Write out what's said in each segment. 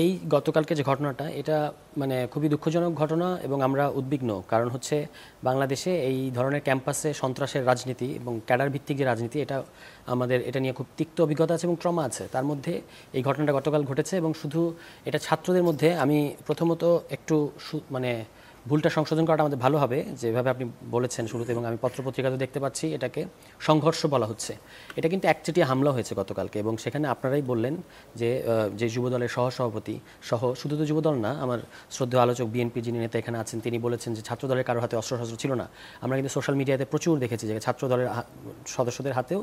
এই গতকালকে যে ঘটনাটা এটা মানে খুবই দুঃখজনক ঘটনা এবং আমরা উদ্বিগ্ন, কারণ হচ্ছে বাংলাদেশে এই ধরনের ক্যাম্পাসে সন্ত্রাসের রাজনীতি এবং ক্যাডার ভিত্তিক যে রাজনীতি আমাদের এটা নিয়ে খুব তিক্ত অভিজ্ঞতা আছে এবং ট্রমা আছে। তার মধ্যে এই ঘটনাটা গতকাল ঘটেছে এবং শুধু এটা ছাত্রদের মধ্যে, আমি প্রথমত একটু মানে ভুলটা সংশোধন করাটা আমাদের ভালো হবে, যেভাবে আপনি বলেছেন শুরুতে এবং আমি পত্রপত্রিকাতে দেখতে পাচ্ছি এটাকে সংঘর্ষ বলা হচ্ছে। এটা কিন্তু একচেটিয়া হামলা হয়েছে গতকালকে এবং সেখানে আপনারাই বললেন যে যুবদলের সহসভাপতি সহ, শুধু তো যুবদল না, আমার শ্রদ্ধেয় আলোচক বিএনপি যিনি নেতা এখানে আছেন তিনি বলেছেন যে ছাত্রদলের কারো হাতে অস্ত্রশস্ত্র ছিল না। আমরা কিন্তু সোশ্যাল মিডিয়াতে প্রচুর দেখেছি যে ছাত্রদলের সদস্যদের হাতেও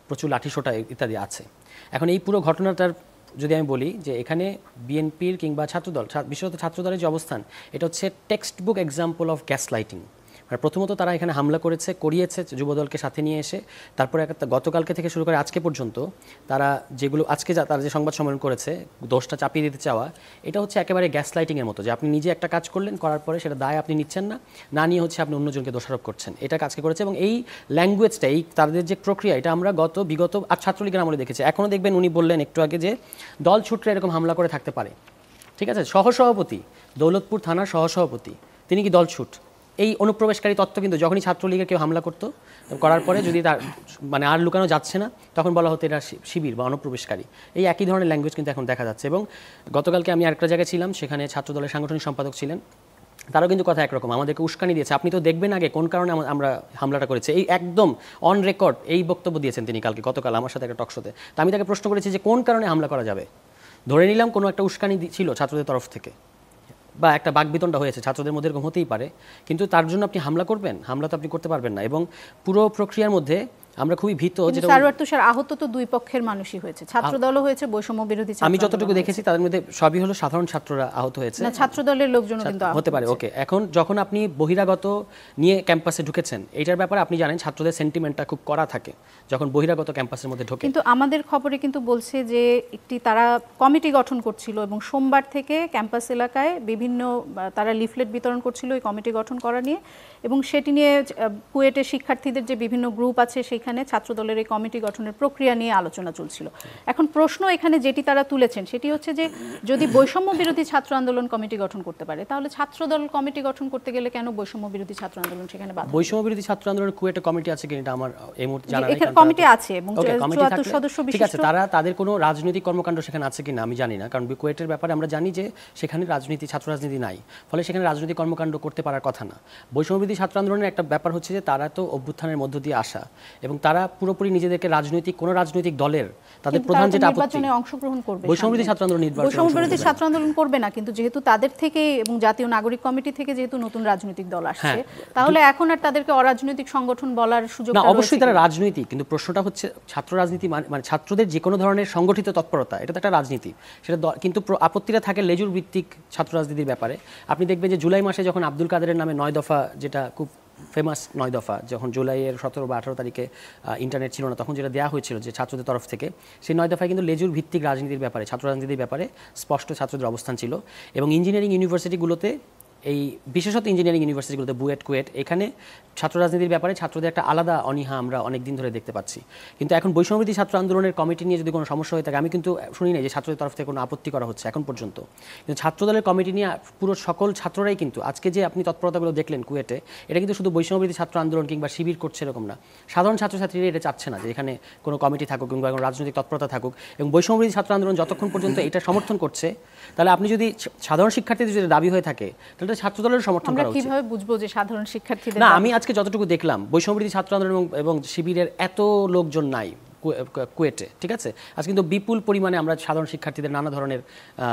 প্রচুর লাঠিসোঁটা ইত্যাদি আছে। এখন এই পুরো ঘটনাটার যদি আমি বলি যে এখানে বিএনপির কিংবা ছাত্রদল, বিশেষত ছাত্রদলের যে অবস্থান, এটা হচ্ছে text book example of gas lighting. মানে প্রথমত তারা এখানে হামলা করিয়েছে যুবদলকে সাথে নিয়ে এসে, তারপরে গতকালকে থেকে শুরু করে আজকে পর্যন্ত তারা যেগুলো আজকে তারা যে সংবাদ সম্মেলন করেছে দোষটা চাপিয়ে দিতে চাওয়া, এটা হচ্ছে একেবারে গ্যাস লাইটিংয়ের মতো, যে আপনি নিজে একটা কাজ করলেন, করার পরে সেটা দায় আপনি নিচ্ছেন না নিয়ে হচ্ছে আপনি অন্যজনকে দোষারোপ করছেন। এটা কাজকে করেছে এবং এই ল্যাঙ্গুয়েজটা, এই তাদের যে প্রক্রিয়া, এটা আমরা বিগত ছাত্রলীগের আমলে দেখেছি। এখনও দেখবেন উনি বললেন একটু আগে যে দল ছুটলে এরকম হামলা করে থাকতে পারে, ঠিক আছে। সহসভাপতি, দৌলতপুর থানার সহসভাপতি, তিনি কি দল ছুট? এই অনুপ্রবেশকারী তত্ত্ব কিন্তু যখনই ছাত্রলীগের কেউ হামলা করার পরে যদি তার মানে আর লুকানো যাচ্ছে না, তখন বলা হতো এটা শিবির বা অনুপ্রবেশকারী। এই একই ধরনের ল্যাঙ্গুয়েজ কিন্তু এখন দেখা যাচ্ছে। এবং গতকালকে আমি আরেকটা জায়গায় ছিলাম, সেখানে ছাত্রদলের সাংগঠনিক সম্পাদক ছিলেন, তারাও কিন্তু কথা একরকম, আমাদেরকে উস্কানি দিয়েছে। আপনি তো দেখবেন আগে কোন কারণে আমরা হামলাটা করেছি, এই একদম অন রেকর্ড এই বক্তব্য দিয়েছেন তিনি গতকাল আমার সাথে একটা টকশোতে। তা আমি তাকে প্রশ্ন করেছি যে কোন কারণে হামলা করা যাবে। ধরে নিলাম কোনো একটা উস্কানি ছিল ছাত্রদের তরফ থেকে বা একটা বাকবিতণ্ডা হয়েছে, ছাত্রদের মধ্যে এরকম হতেই পারে, কিন্তু তার জন্য আপনি হামলা করবেন? হামলা তো আপনি করতে পারবেন না। এবং পুরো প্রক্রিয়ার মধ্যে আমরা খুবই ভীত। যেটা আহত তো দুই পক্ষের মানুষই হয়েছে, ছাত্রদলও হয়েছে, বৈষম্য বিরোধী আমি যতটুকু দেখেছি তাদের মধ্যে সবই হলো সাধারণ ছাত্ররা আহত হয়েছে, ছাত্রদলের লোকজন কিন্তু হতে পারে। ওকে, এখন যখন আপনি বহিরাগত নিয়ে ক্যাম্পাসে ঢুকেছেন, এইটার ব্যাপারে আপনি জানেন ছাত্রদের সেন্টিমেন্টটা খুব কড়া থাকে যখন বহিরাগত ক্যাম্পাসের মধ্যে ঢোকে। কিন্তু আমাদের খবরে কিন্তু বলছে যে তারা কমিটি গঠন করছিল এবং সোমবার থেকে ক্যাম্পাস এলাকায় বিভিন্ন তারা লিফলেট বিতরণ করছিল এই কমিটি গঠন করা নিয়ে, এবং সেটি নিয়ে কুয়েটের শিক্ষার্থীদের যে বিভিন্ন গ্রুপ আছে সেখানে ছাত্রদলের এই কমিটি গঠনের প্রক্রিয়া নিয়ে আলোচনা চলছিল। এখন প্রশ্ন এখানে যেটি তারা তুলেছেন সেটি হচ্ছে যে যদি বৈষম্য বিরোধী ছাত্র আন্দোলন কমিটি গঠন করতে পারে, তাহলে ছাত্রদল কমিটি গঠন করতে গেলে কেন বৈষম্য বিরোধী ছাত্র আন্দোলন সেখানে বাধা? বৈষম্য বিরোধী ছাত্র আন্দোলনের কুয়েটে কমিটি আছে কিনা আমার এই মুহূর্তে জানা নেই। কমিটি আছে এবং 74 সদস্য বিশিষ্ট। ঠিক আছে, তাদের কোনো রাজনৈতিক কর্মকাণ্ড সেখানে আছে কিনা আমি জানি না, কারণ কুয়েটের ব্যাপারে আমরা জানি যে সেখানে ছাত্র রাজনীতি নাই, ফলে সেখানে রাজনৈতিক কর্মকাণ্ড করতে পারার কথা না। বৈষম্য বিরোধী ছাত্র আন্দোলনের একটা ব্যাপার হচ্ছে যে তারা তো অভ্যুত্থানের মধ্য দিয়ে আসা এবং তারা পুরোপুরি নিজেদেরকে কোন রাজনৈতিক দলের তাদের প্রধান যেটা আপত্তি, অংশগ্রহণ করবে। বৈষম্য বিরোধী ছাত্র আন্দোলন বৈষম্য বিরোধী ছাত্র আন্দোলন করবে না, কিন্তু যেহেতু তাদের থেকে এবং জাতীয় নাগরিক কমিটি থেকে যেহেতু নতুন রাজনৈতিক দল আসছে, তাহলে এখন আর তাদেরকে অরাজনৈতিক সংগঠন বলার সুযোগ না। অবশ্যই তারা রাজনীতি, কিন্তু প্রশ্নটা হচ্ছে ছাত্র রাজনীতি মানে ছাত্রদের যে কোনো ধরনের সংগঠিত তৎপরতা, এটা তো একটা রাজনীতি। সেটা কিন্তু আপত্তিটা থাকে লেজুর ভিত্তিক ছাত্র রাজনীতির ব্যাপারে। আপনি দেখবেন যে জুলাই মাসে যখন আব্দুল কাদেরের নামে 9 দফা, যেটা খুব ফেমাস 9 দফা, যখন জুলাইয়ের 17 বা 18 তারিখে ইন্টারনেট ছিল না, তখন যেটা দেওয়া হয়েছিল যে ছাত্রদের তরফ থেকে, সেই 9 দফায় কিন্তু লেজুর ভিত্তিক রাজনীতির ব্যাপারে, ছাত্র রাজনীতির ব্যাপারে স্পষ্ট ছাত্রদের অবস্থান ছিল। এবং ইঞ্জিনিয়ারিং ইউনিভার্সিটিগুলোতে, এই বিশেষত ইঞ্জিনিয়ারিং ইউনিভার্সিটিগুলোতে বুয়েট, কুয়েট, এখানে ছাত্র রাজনীতির ব্যাপারে ছাত্রদের একটা আলাদা অনীহা আমরা অনেক দিন ধরে দেখতে পাচ্ছি। কিন্তু এখন বৈষম্য বিরোধী ছাত্র আন্দোলনের কমিটি নিয়ে যদি কোনো সমস্যা হয়ে থাকে, আমি কিন্তু শুনি না যে ছাত্রদের তরফ থেকে কোনো আপত্তি করা হচ্ছে এখন পর্যন্ত। কিন্তু ছাত্রদলের কমিটি নিয়ে পুরো সকল ছাত্ররাই কিন্তু আজকে যে আপনি তৎপরতাগুলো দেখলেন কুয়েটে, এটা কিন্তু শুধু বৈষম্য বিরোধী ছাত্র আন্দোলন কিংবা শিবির করছে এরকম না, সাধারণ ছাত্রছাত্রীরা এটা চাচ্ছে না যে এখানে কোনো কমিটি থাকুক কিংবা কোনো রাজনৈতিক তৎপরতা থাকুক। এবং বৈষম্য বিরোধী ছাত্র আন্দোলন যতক্ষণ পর্যন্ত এটা সমর্থন করছে, তাহলে আপনি যদি সাধারণ শিক্ষার্থীদের যদি দাবি হয়ে থাকে, তাহলে ছাত্রদলের সমর্থন করা উচিত। কিভাবে বুঝবো যে সাধারণ শিক্ষার্থীদের? না, আমি আজকে যতটুকু দেখলাম বৈষম্য বিরোধী ছাত্র আন্দোলন এবং শিবিরের এত লোকজন নাই কুয়েটে, ঠিক আছে। আজ কিন্তু বিপুল পরিমাণে আমরা সাধারণ শিক্ষার্থীদের নানা ধরনের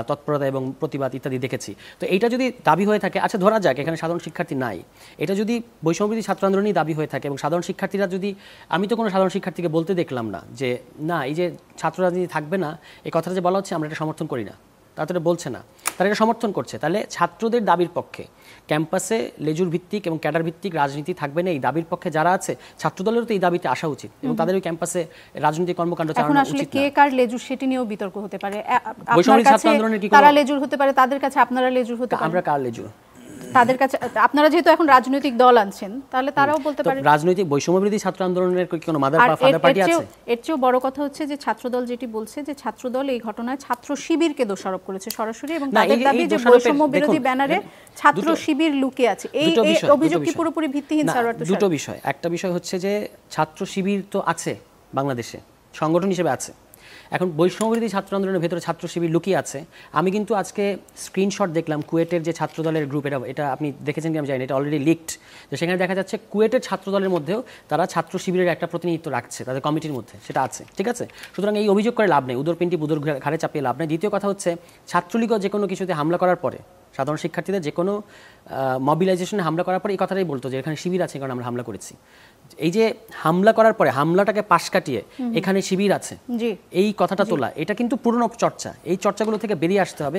তৎপরতা এবং প্রতিবাদ ইত্যাদি দেখেছি। তো এইটা যদি দাবি হয়ে থাকে, আচ্ছা ধরা যাক এখানে সাধারণ শিক্ষার্থী নাই, এটা যদি বৈষম্য বিরোধী ছাত্র আন্দোলনই দাবি হয়ে থাকে এবং সাধারণ শিক্ষার্থীরা যদি, আমি তো কোনো সাধারণ শিক্ষার্থীকে বলতে দেখলাম না যে না এই যে ছাত্র রাজনীতি থাকবে না, এই কথাটা যে বলা হচ্ছে আমরা এটা সমর্থন করি না, তারা তো এটা বলছে না, তারা এটা সমর্থন করছে। তাহলে ছাত্রদের দাবির পক্ষে ক্যাম্পাসে লেজুর ভিত্তিক এবং ক্যাডার ভিত্তিক রাজনীতি থাকবে না, এই দাবির পক্ষে যারা আছে, ছাত্রদলেরও তো এই দাবিতে আসা উচিত এবং তাদের ওই ক্যাম্পাসে রাজনৈতিক কর্মকাণ্ড চালানো উচিত। আসলে কে কার লেজুর সেটি নিয়েও বিতর্ক হতে পারে। বৈষম্য ছাত্র আন্দোলনের কি তারা লেজুর হতে পারে, তাদের কাছে আপনারা লেজুর হতে পারে। আমরা কার লেজুর? তাদের কাছে আপনারা যেহেতু এখন রাজনৈতিক দল আনছেন তাহলে তারাও বলতে পারে। রাজনৈতিক বৈষম্যবিরোধী ছাত্র আন্দোলনের কোনো মাদার আর ফাদার পার্টি আছে? এর চেয়েও বড় কথা হচ্ছে যে ছাত্রদল যেটি বলছে যে ছাত্রদল এই ঘটনায় ছাত্র শিবিরকে দোষারোপ করেছে সরাসরি, এবং তাদের দাবি যে বৈষম্য বিরোধী ব্যানারে ছাত্র শিবির লুকিয়ে আছে। এই অভিযোগ কি পুরোপুরি ভিত্তিহীন স্যার? দুটো বিষয়। একটা বিষয় হচ্ছে যে ছাত্র শিবির তো আছে বাংলাদেশে, সংগঠন হিসেবে আছে। এখন বৈষম্যবিরোধী ছাত্র আন্দোলনের ভেতরে ছাত্র শিবির লুকিয়ে আছে। আমি কিন্তু আজকে স্ক্রিনশট দেখলাম কুয়েটের যে ছাত্রদলের গ্রুপ, এটা আপনি দেখেছেন কি আমি জানি না, এটা অলরেডি লিকড। তো সেখানে দেখা যাচ্ছে কুয়েটের ছাত্রদলের মধ্যেও তারা ছাত্র শিবিরের একটা প্রতিনিধিত্ব রাখছে তাদের কমিটির মধ্যে, সেটা আছে, ঠিক আছে। সুতরাং এই অভিযোগ করে লাভ নেই, উদর পিন্ডি বুদর ঘাড়ে চাপিয়ে লাভ নেই। দ্বিতীয় কথা হচ্ছে ছাত্রলীগও যে কোনো কিছুতে হামলা করার পরে, সাধারণ শিক্ষার্থীদের যে কোনো মবিলাইজেশনে হামলা করার পরে এই কথাটাই বলতো যে এখানে শিবির আছে কারণ আমরা হামলা করেছি। এই যে হামলা করার পরে হামলাটাকে পাশ কাটিয়ে এখানে শিবির আছে এই কথাটা তোলা, এটা কিন্তু পুরনো চর্চা। এই চর্চাগুলো থেকে বেরিয়ে আসতে হবে।